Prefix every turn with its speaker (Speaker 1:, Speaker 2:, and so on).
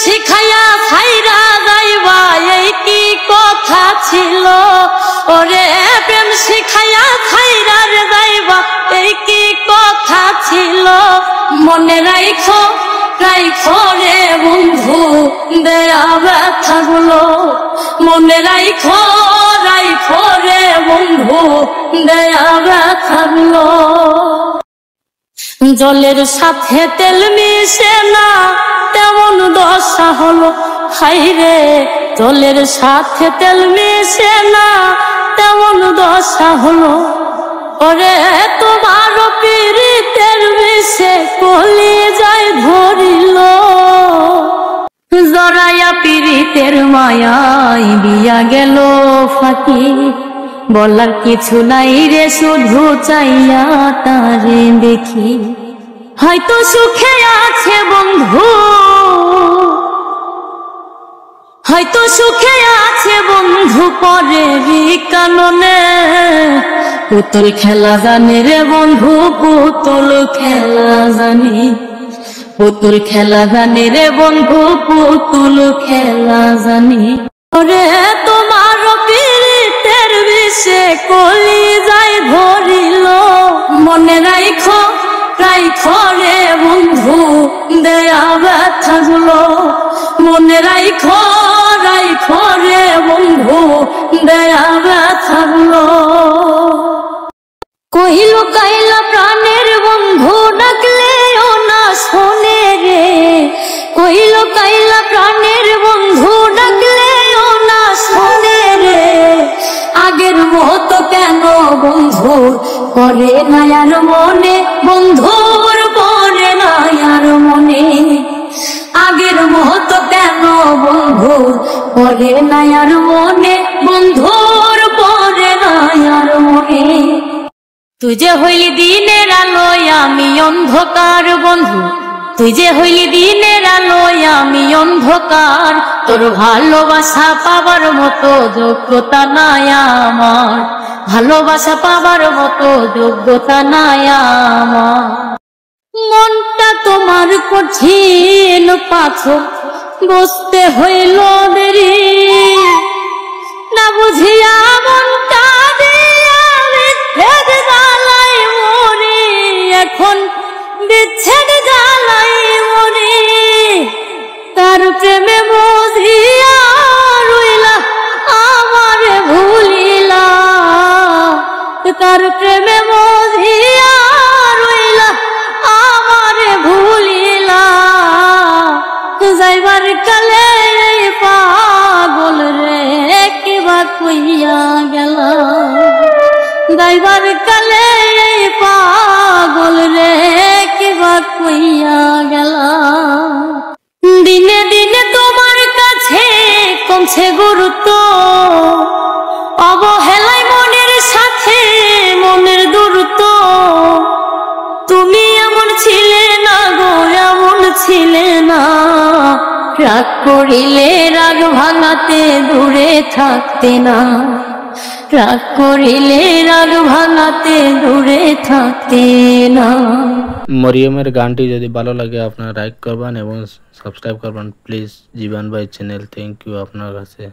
Speaker 1: শিখাইয়া ছাইরা যাইবা এই কি কথা ছিল ওরে প্রেম শিখাইয়া ছাইরা যাইবা এই কি কথা ছিল মনে রাইখো রাইখো রে বন্ধু দেয়া ব্যথাগুলো মনে রাইখো রাইখো রে বন্ধু দেয়া ব্যথাগুলো জলের সাথে তেল মিশে না তেমন দশা হলো হাইরে জলের সাথে তেল মিশে না তেমন দশা হলো ওরে তোমার পীড়িতের বিষে কলিজায় ধরিল জড়াইয়া পীড়িতের মায়ায় দিয়া গেল ফাঁকি বলার কিছু নাই রে শুধু চাইয়া তারে দেখি হয়তো সুখে আছে বন্ধু হয়তো সুখে আছে বন্ধু পরেরই কাননে পুতুল খেলা জানে রে বন্ধু পুতুল খেলা জানি পুতুল খেলা জানে রে বন্ধু পুতুল খেলা জানি ওরে তোমার পীড়িতের বিষে কলিজায় ধরিল মনে রাইখো রাইখো রে বন্ধু দেয়া ব্যথাগুলো মনে রাইখো রাইখো রে বন্ধু দেয়া ব্যথাগুলো কহিল কাইলা প্রাণের বন্ধু ডাকলেও না শোনে রে কহিল কাইলা প্রাণের বন্ধু ডাকলেও না শোনে রে আগের মতো কেন বন্ধু করে না আর মনে বন্ধুর পরে না আর মনে আগের মতো কেন বন্ধু করে না আর মনে বন্ধুর পরে না আর মনে তুই যে হইলি দিনের আলোয় আমি অন্ধকার বন্ধু তুই যে হইলি দিনের আলোয় আমি অন্ধকার তোর ভালোবাসা পাবার মতো যোগ্যতা নাই আমার ভালোবাসা পাবার মতো যোগ্যতা নাই আমার মনটা তোমার কঠিন পাথর বসতে হইল দেরি না বুঝিয়া মনটা দিয়া বিচ্ছেদ জ্বালাই মরি এখন বিচ্ছেদ জ্বালাই মরি তার প্রেমে বুঝিয়া রইলা আমারে ভুলিলা তার প্রেমে বুঝিয়া রইলা আমারে ভুলিলা যাইবার কালে পাগল রে কিবা কইয়া গেলা যাইবার কালে পাগল রে কিবা কইয়া গেলা দিনে দিনে তোমার কাছে কমছে গুরুত্ব অবহেলায় মনের সাথে মনের দূরত্ব তুমি এমন ছিলে না গো এমন ছিলে না রাগ করিলে রাগ ভাঙাতে দূরে থাকতে না রাগ করিলে রাগ ভাঙাতে দূরে থাকতে না।
Speaker 2: মরিয়মের গানটি যদি ভালো লাগে আপনারা লাইক করবেন এবং সাবস্ক্রাইব করবেন প্লিজ জীবন ভাই চ্যানেল। থ্যাংক ইউ আপনার কাছে।